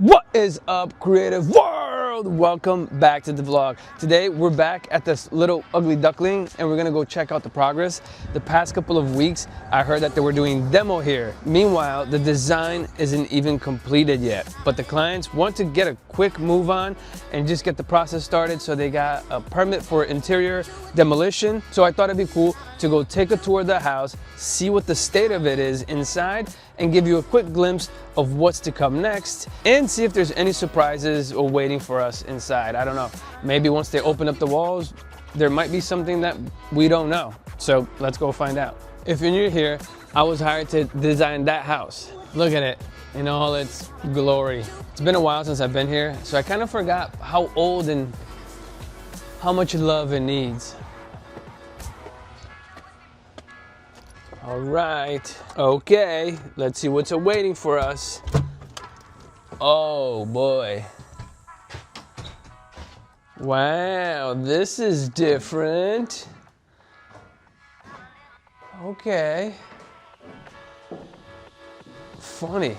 What is up, creative world? Welcome back to the vlog. Today we're back at this little ugly duckling and we're gonna go check out the progress. The past couple of weeks I heard that they were doing demo here. Meanwhile, the design isn't even completed yet, but the clients want to get a quick move on and just get the process started, so they got a permit for interior demolition. So I thought it'd be cool to go take a tour of the house, see what the state of it is inside, and give you a quick glimpse of what's to come next, and see if there's any surprises waiting for us inside. I don't know. Maybe once they open up the walls, there might be something that we don't know. So let's go find out. If you're new here, I was hired to design that house. Look at it in all its glory. It's been a while since I've been here, so I kind of forgot how old and how much love it needs. All right, okay, let's see what's awaiting for us. Oh boy. Wow, this is different. Okay. Funny.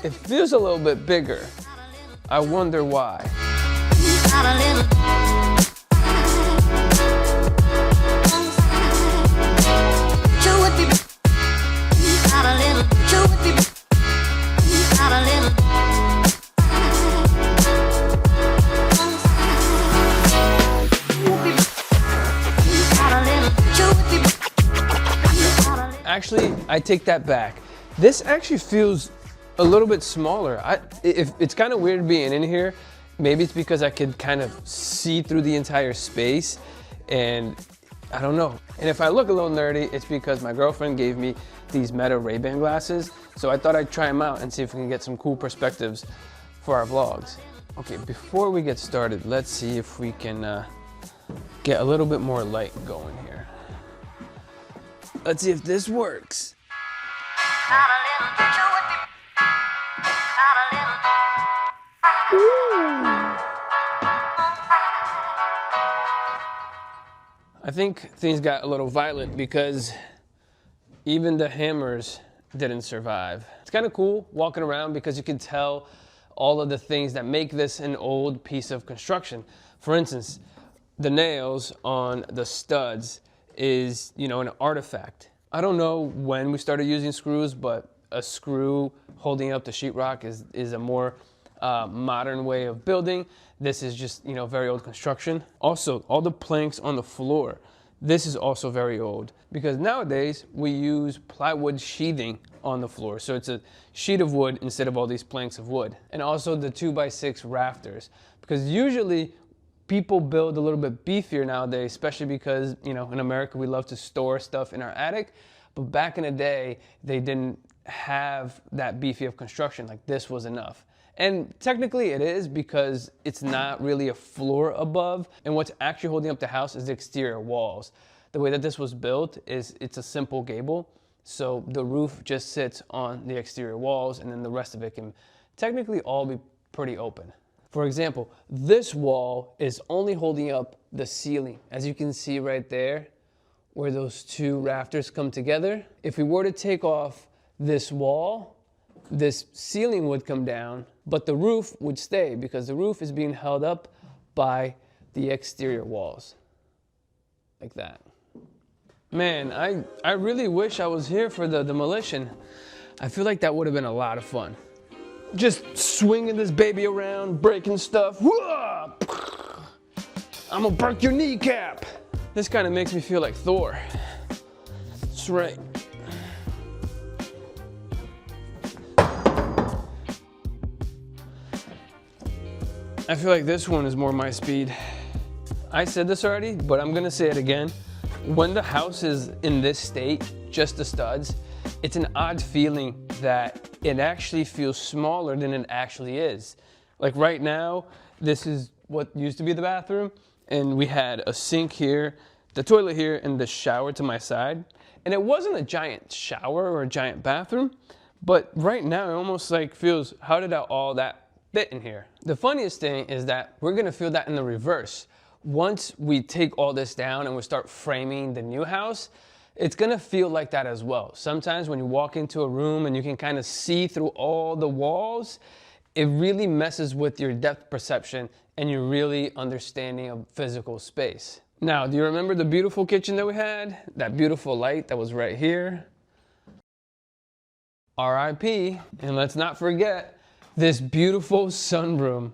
It feels a little bit bigger. I wonder why. Actually, I take that back. This actually feels a little bit smaller. It's kind of weird being in here. Maybe it's because I could kind of see through the entire space, and I don't know. And if I look a little nerdy, it's because my girlfriend gave me these Meta Ray-Ban glasses. So I thought I'd try them out and see if we can get some cool perspectives for our vlogs. Okay, before we get started, let's see if we can get a little bit more light going here. Let's see if this works. I think things got a little violent because even the hammers didn't survive. It's kind of cool walking around because you can tell all of the things that make this an old piece of construction. For instance, the nails on the studs is, an artifact. I don't know when we started using screws, but a screw holding up the sheetrock is a more modern way of building. This is just, very old construction. Also, all the planks on the floor, this is also very old because nowadays we use plywood sheathing on the floor. So it's a sheet of wood instead of all these planks of wood. And also the 2x6 rafters, because usually people build a little bit beefier nowadays, especially because, in America, we love to store stuff in our attic. But back in the day, they didn't have that beefy of construction. Like, this was enough. And technically it is, because it's not really a floor above. And what's actually holding up the house is the exterior walls. The way that this was built is it's a simple gable. So the roof just sits on the exterior walls, and then the rest of it can technically all be pretty open. For example, this wall is only holding up the ceiling. As you can see right there, where those two rafters come together. If we were to take off this wall, this ceiling would come down, but the roof would stay because the roof is being held up by the exterior walls. Like that. Man, I really wish I was here for the demolition. I feel like that would have been a lot of fun. Just swinging this baby around, breaking stuff. Whoa! I'm gonna break your kneecap. This kind of makes me feel like Thor. That's right. I feel like this one is more my speed. I said this already, but I'm gonna say it again. When the house is in this state, just the studs, it's an odd feeling that it actually feels smaller than it actually is. Like right now, this is what used to be the bathroom, and we had a sink here, the toilet here, and the shower to my side. And it wasn't a giant shower or a giant bathroom, but right now it almost like feels, how did all that fit in here? The funniest thing is that we're gonna feel that in the reverse. Once we take all this down and we start framing the new house, it's gonna feel like that as well. Sometimes when you walk into a room and you can kind of see through all the walls, it really messes with your depth perception and your really understanding of physical space. Now, do you remember the beautiful kitchen that we had? That beautiful light that was right here? RIP. And let's not forget this beautiful sunroom.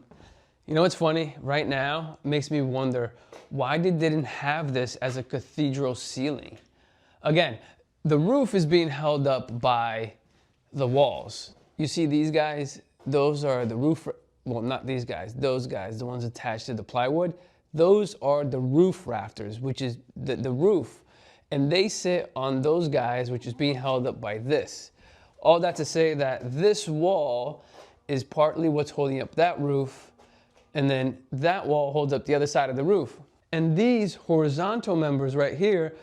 You know what's funny? Right now, it makes me wonder, why they didn't have this as a cathedral ceiling? Again, the roof is being held up by the walls. You see these guys? Those are the roof, well, not these guys, those guys, the ones attached to the plywood. Those are the roof rafters, which is the roof. And they sit on those guys, which is being held up by this. All that to say that this wall is partly what's holding up that roof, and then that wall holds up the other side of the roof. And these horizontal members right here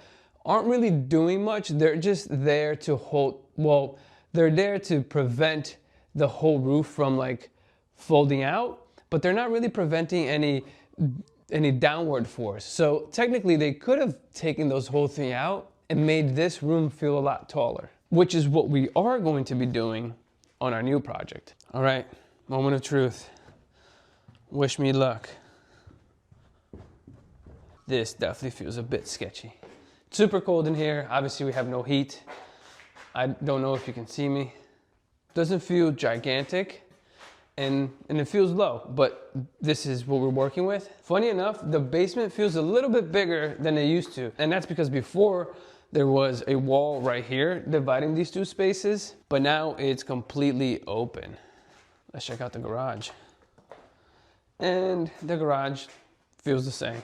aren't really doing much. They're just there to hold, well, they're there to prevent the whole roof from like folding out, but they're not really preventing any downward force. So technically they could have taken those whole thing out and made this room feel a lot taller, which is what we are going to be doing on our new project. All right, moment of truth. Wish me luck. This definitely feels a bit sketchy. Super cold in here. Obviously we have no heat. I don't know if you can see me. Doesn't feel gigantic and it feels low, but this is what we're working with. Funny enough, the basement feels a little bit bigger than it used to. And that's because before there was a wall right here dividing these two spaces, but now it's completely open. Let's check out the garage. And the garage feels the same.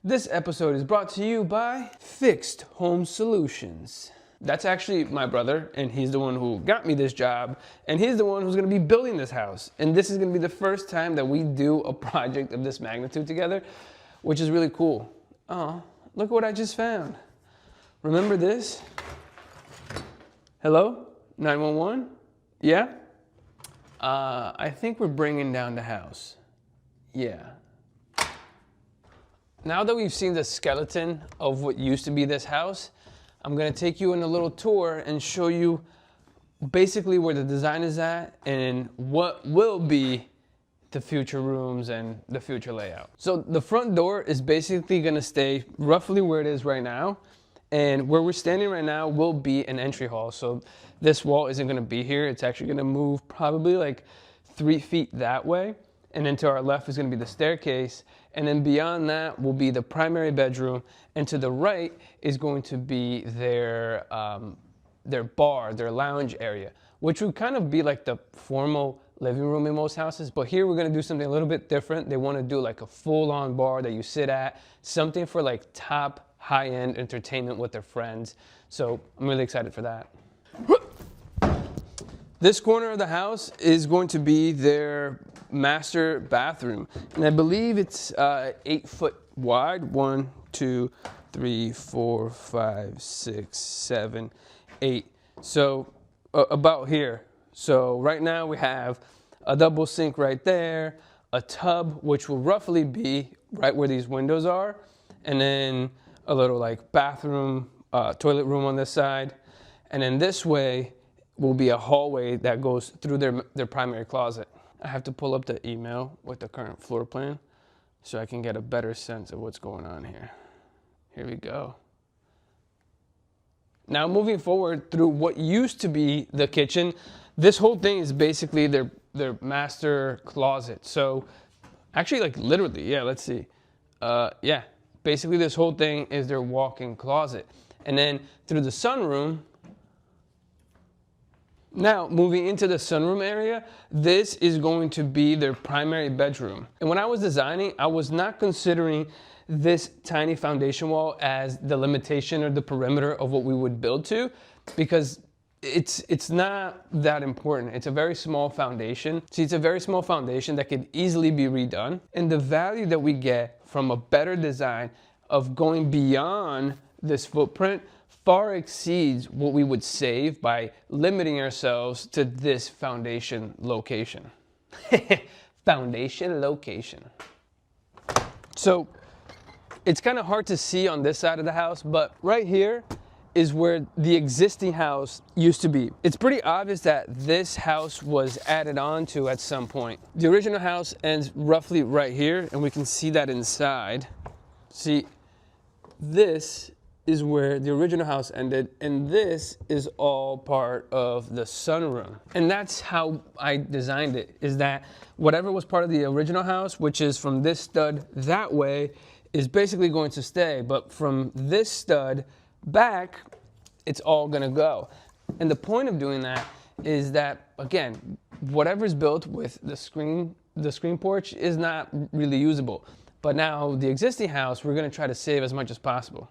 This episode is brought to you by Fixed Home Solutions. That's actually my brother, and he's the one who got me this job, and he's the one who's gonna be building this house. And this is gonna be the first time that we do a project of this magnitude together, which is really cool. Oh, look what I just found. Remember this? Hello? 911? Yeah? I think we're bringing down the house. Yeah. Now that we've seen the skeleton of what used to be this house, I'm gonna take you on a little tour and show you basically where the design is at and what will be the future rooms and the future layout. So the front door is basically gonna stay roughly where it is right now. And where we're standing right now will be an entry hall. So this wall isn't gonna be here. It's actually gonna move probably like 3 feet that way. And then to our left is gonna be the staircase. And then beyond that will be the primary bedroom. And to the right is going to be their bar, their lounge area, which would kind of be like the formal living room in most houses. But here we're gonna do something a little bit different. They wanna do like a full-on bar that you sit at, something for like top high-end entertainment with their friends. So I'm really excited for that. This corner of the house is going to be their master bathroom. And I believe it's 8 foot wide. 1, 2, 3, 4, 5, 6, 7, 8. So about here. So right now we have a double sink right there, a tub, which will roughly be right where these windows are, and then a little like bathroom, toilet room on this side. And then this way will be a hallway that goes through their primary closet. I have to pull up the email with the current floor plan so I can get a better sense of what's going on here. Here we go. Now moving forward through what used to be the kitchen, this whole thing is basically their master closet. So actually like literally, yeah, let's see. Yeah. Basically, this whole thing is their walk-in closet. And then through the sunroom, now moving into the sunroom area, this is going to be their primary bedroom. And when I was designing, I was not considering this tiny foundation wall as the limitation or the perimeter of what we would build to, because it's not that important. It's a very small foundation. See, it's a very small foundation that could easily be redone. And the value that we get from a better design of going beyond this footprint far exceeds what we would save by limiting ourselves to this foundation location. Foundation location. So it's kind of hard to see on this side of the house, but right here is where the existing house used to be. It's pretty obvious that this house was added on to at some point. The original house ends roughly right here, and we can see that inside. See, this is where the original house ended, and this is all part of the sunroom. And that's how I designed it, is that whatever was part of the original house, which is from this stud that way, is basically going to stay. But from this stud back, it's all gonna go. And the point of doing that is that, again, whatever's built with the screen porch is not really usable. But now the existing house, we're gonna try to save as much as possible.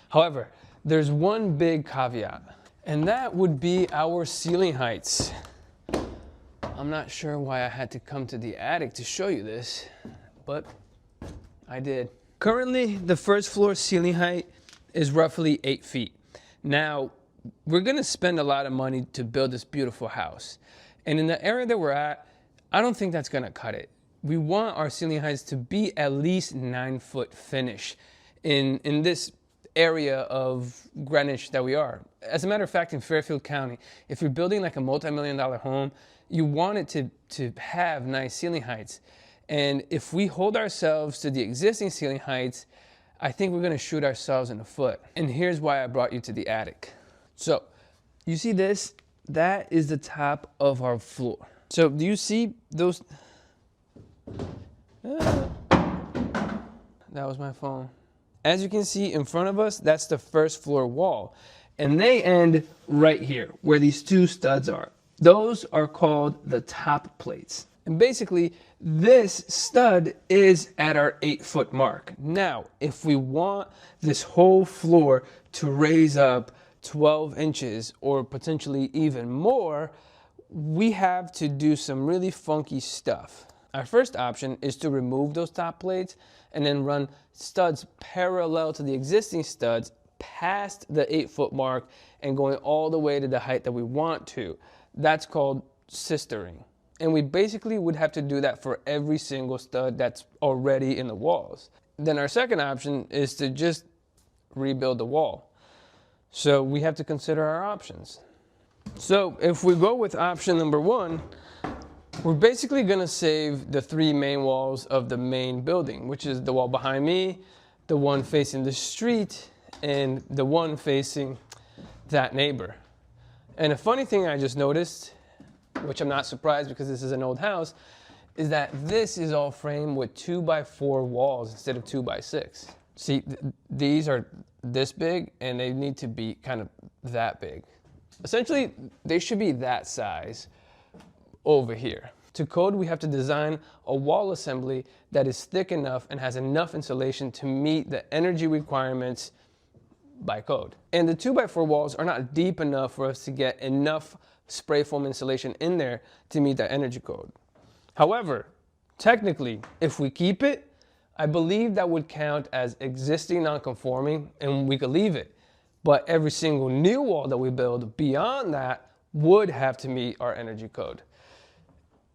However, there's one big caveat, and that would be our ceiling heights. I'm not sure why I had to come to the attic to show you this, but I did. Currently, the first floor ceiling height is roughly 8 feet. Now, we're gonna spend a lot of money to build this beautiful house. And in the area that we're at, I don't think that's gonna cut it. We want our ceiling heights to be at least 9-foot finish in this area of Greenwich that we are. As a matter of fact, in Fairfield County, if you're building like a multi-million-dollar home, you want it to have nice ceiling heights. And if we hold ourselves to the existing ceiling heights, I think we're gonna shoot ourselves in the foot. And here's why I brought you to the attic. So, you see this? That is the top of our floor. So, do you see those? That was my phone. As you can see in front of us, that's the first floor wall. And they end right here, where these two studs are. Those are called the top plates. And basically, this stud is at our 8-foot mark. Now, if we want this whole floor to raise up 12 inches or potentially even more, we have to do some really funky stuff. Our first option is to remove those top plates and then run studs parallel to the existing studs past the 8-foot mark and going all the way to the height that we want to. That's called sistering. And we basically would have to do that for every single stud that's already in the walls. Then our second option is to just rebuild the wall. So we have to consider our options. So if we go with option number 1, we're basically gonna save the 3 main walls of the main building, which is the wall behind me, the one facing the street, and the one facing that neighbor. And a funny thing I just noticed, which I'm not surprised because this is an old house, is that this is all framed with 2x4 walls instead of 2x6. See, these are this big and they need to be kind of that big. Essentially, they should be that size over here. To code, we have to design a wall assembly that is thick enough and has enough insulation to meet the energy requirements by code. And the 2x4 walls are not deep enough for us to get enough spray foam insulation in there to meet that energy code. However, technically, if we keep it, I believe that would count as existing non-conforming and we could leave it. But every single new wall that we build beyond that would have to meet our energy code.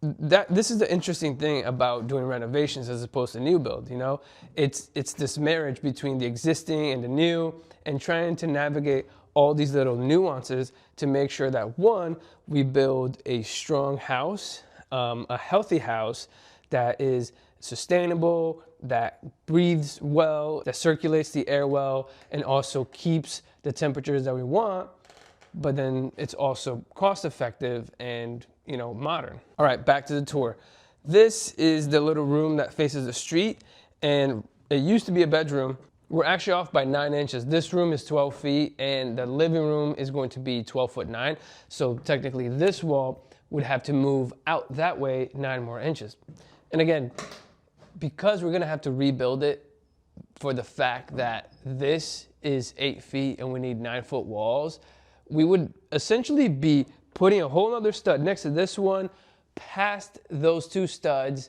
This is the interesting thing about doing renovations as opposed to new build, you know? It's this marriage between the existing and the new and trying to navigate all these little nuances to make sure that, one, we build a strong house, a healthy house that is sustainable, that breathes well, that circulates the air well, and also keeps the temperatures that we want, but then it's also cost effective and, you know, modern. All right, back to the tour. This is the little room that faces the street, and it used to be a bedroom. We're actually off by 9 inches. This room is 12 feet, and the living room is going to be 12'9". So technically this wall would have to move out that way 9 more inches. And again, because we're gonna have to rebuild it for the fact that this is 8 feet and we need 9-foot walls, we would essentially be putting a whole other stud next to this one, past those 2 studs,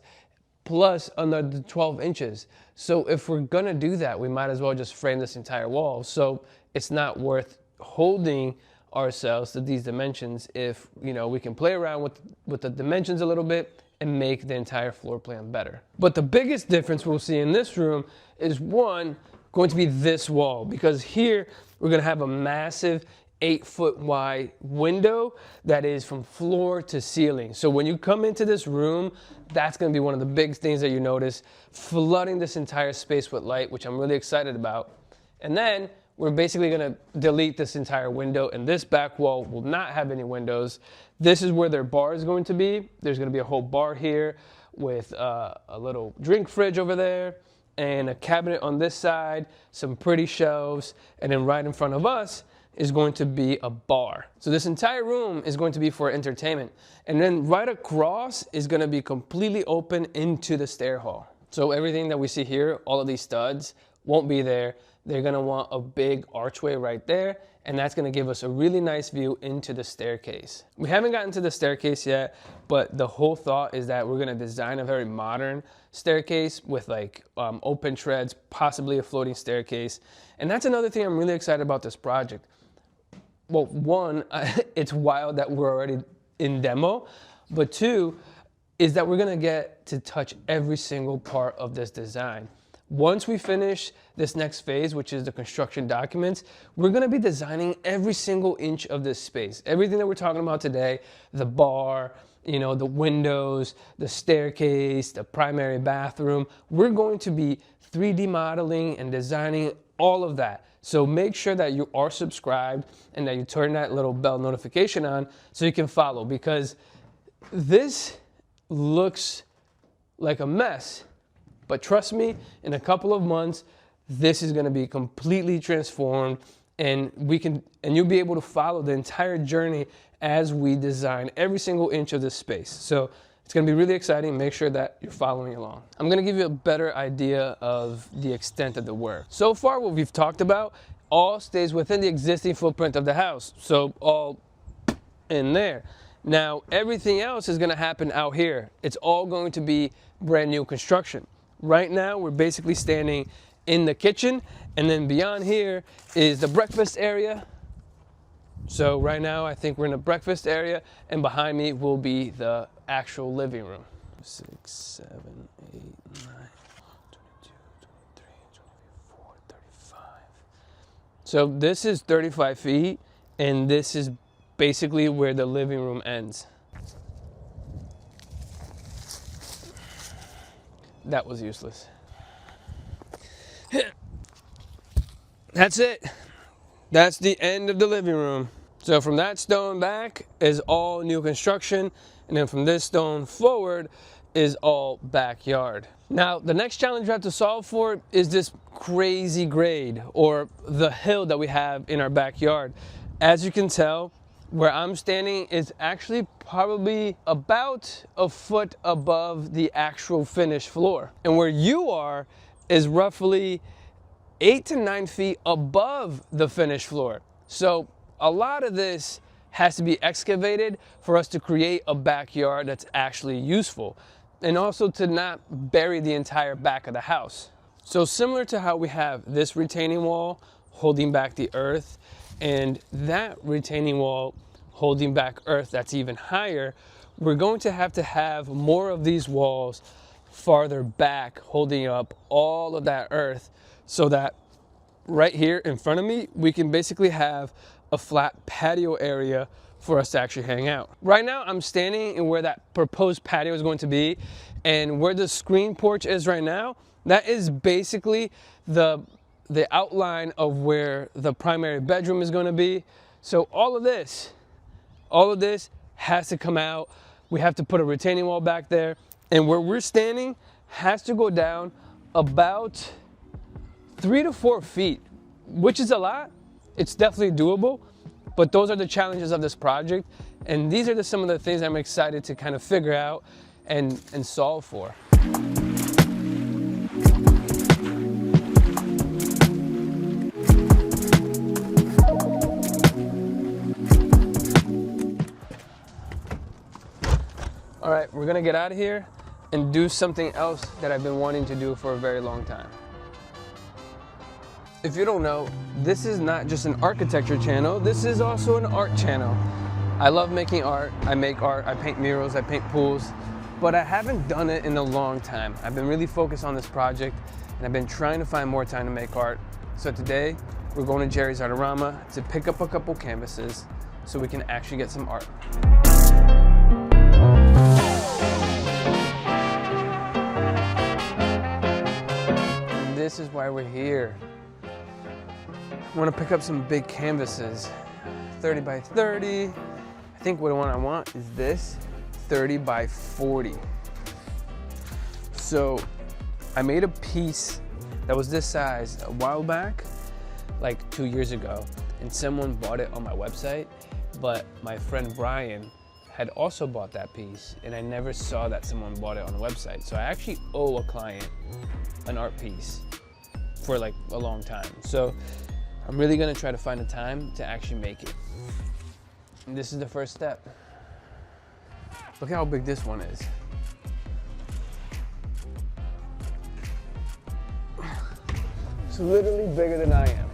plus another 12 inches. So if we're gonna do that, we might as well just frame this entire wall. So it's not worth holding ourselves to these dimensions if, you know, we can play around with the dimensions a little bit and make the entire floor plan better. But the biggest difference we'll see in this room is, one, going to be this wall, because here we're gonna have a massive 8-foot wide window that is from floor to ceiling. So when you come into this room, that's gonna be one of the big things that you notice, flooding this entire space with light, which I'm really excited about. And then we're basically gonna delete this entire window, and this back wall will not have any windows. This is where their bar is going to be. There's gonna be a whole bar here with a little drink fridge over there, and a cabinet on this side, some pretty shelves, and then right in front of us is going to be a bar. So this entire room is going to be for entertainment. And then right across is gonna be completely open into the stair hall. So everything that we see here, all of these studs, won't be there. They're gonna want a big archway right there, and that's gonna give us a really nice view into the staircase. We haven't gotten to the staircase yet, but the whole thought is that we're gonna design a very modern staircase with like open treads, possibly a floating staircase. And that's another thing I'm really excited about this project. Well, one, it's wild that we're already in demo, but two, is that we're gonna get to touch every single part of this design. Once we finish this next phase, which is the construction documents, we're gonna be designing every single inch of this space. Everything that we're talking about today, the bar, you know, the windows, the staircase, the primary bathroom, we're going to be 3D modeling and designing all of that. So make sure that you are subscribed and that you turn that little bell notification on so you can follow, because this looks like a mess. But trust me, in a couple of months, this is gonna be completely transformed, and you'll be able to follow the entire journey as we design every single inch of this space. So it's gonna be really exciting. Make sure that you're following along. I'm gonna give you a better idea of the extent of the work. So far, what we've talked about all stays within the existing footprint of the house. So all in there. Now, everything else is gonna happen out here. It's all going to be brand new construction. Right now, we're basically standing in the kitchen, and then beyond here is the breakfast area. So right now, I think we're in the breakfast area, and behind me will be the actual living room. 6, 7, 8, 9, 22, 23, 24, 35. So this is 35 feet, and this is basically where the living room ends. That was useless. That's it. That's the end of the living room. So from that stone back is all new construction, and then from this stone forward is all backyard. Now, the next challenge we have to solve for is this crazy grade, or the hill that we have in our backyard. As you can tell, where I'm standing is actually probably about a foot above the actual finished floor. And where you are is roughly 8 to 9 feet above the finished floor. So a lot of this has to be excavated for us to create a backyard that's actually useful, and also to not bury the entire back of the house. So similar to how we have this retaining wall holding back the earth, and that retaining wall holding back earth that's even higher, we're going to have more of these walls farther back holding up all of that earth, so that right here in front of me, we can basically have a flat patio area for us to actually hang out. Right now, I'm standing in where that proposed patio is going to be, and where the screen porch is right now, that is basically the outline of where the primary bedroom is going to be. So all of this has to come out. We have to put a retaining wall back there, and where we're standing has to go down about 3 to 4 feet, which is a lot. It's definitely doable, but those are the challenges of this project, and these are some of the things I'm excited to kind of figure out and solve for. All right, we're gonna get out of here and do something else that I've been wanting to do for a very long time. If you don't know, this is not just an architecture channel, this is also an art channel. I love making art, I make art, I paint murals, I paint pools, but I haven't done it in a long time. I've been really focused on this project, and I've been trying to find more time to make art. So today, we're going to Jerry's Artorama to pick up a couple canvases so we can actually get some art. And this is why we're here. I want to pick up some big canvases, 30 by 30. I think what I want is this, 30 by 40. So I made a piece that was this size a while back, like 2 years ago, and someone bought it on my website, but my friend Brian had also bought that piece, and I never saw that someone bought it on the website. So I actually owe a client an art piece for like a long time. So I'm really gonna try to find a time to actually make it. And this is the first step. Look how big this one is. It's literally bigger than I am.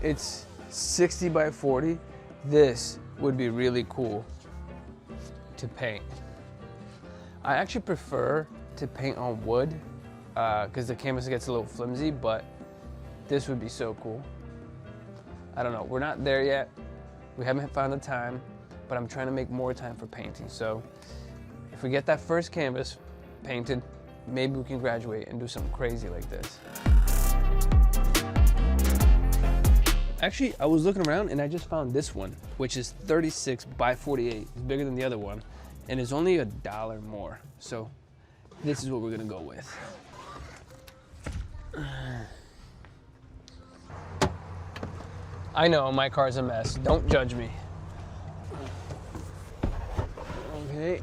It's 60 by 40. This would be really cool to paint. I actually prefer to paint on wood because the canvas gets a little flimsy, but this would be so cool. I don't know, we're not there yet. We haven't found the time, but I'm trying to make more time for painting. So if we get that first canvas painted, maybe we can graduate and do something crazy like this. Actually, I was looking around and I just found this one, which is 36 by 48. It's bigger than the other one, and it's only $1 more. So this is what we're gonna go with. I know my car's a mess. Don't judge me. Okay.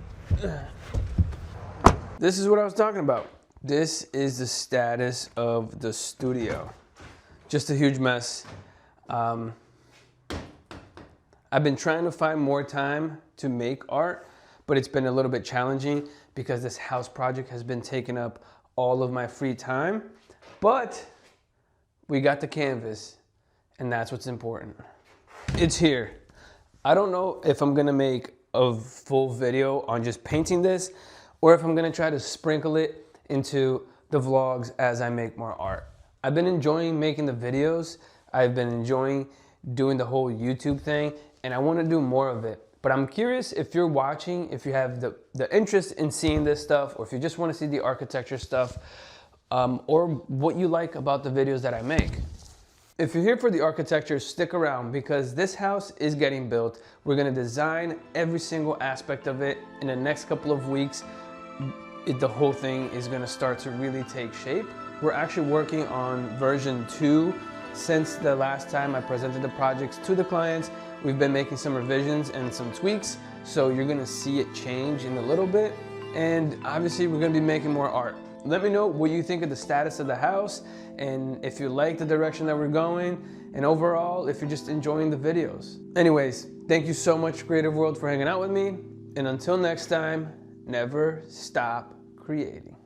This is what I was talking about. This is the status of the studio. Just a huge mess. I've been trying to find more time to make art, but it's been a little bit challenging because this house project has been taking up all of my free time. But we got the canvas, and that's what's important. It's here. I don't know if I'm gonna make a full video on just painting this, or if I'm gonna try to sprinkle it into the vlogs as I make more art. I've been enjoying making the videos. I've been enjoying doing the whole YouTube thing, and I wanna do more of it. But I'm curious if you're watching, if you have the interest in seeing this stuff, or if you just wanna see the architecture stuff, or what you like about the videos that I make. If you're here for the architecture, stick around because this house is getting built. We're gonna design every single aspect of it. In the next couple of weeks, the whole thing is gonna start to really take shape. We're actually working on version 2. Since the last time I presented the projects to the clients, we've been making some revisions and some tweaks. So you're gonna see it change in a little bit. And obviously we're gonna be making more art. Let me know what you think of the status of the house, and if you like the direction that we're going, and overall, if you're just enjoying the videos. Anyways, thank you so much, Creative World, for hanging out with me. And until next time, never stop creating.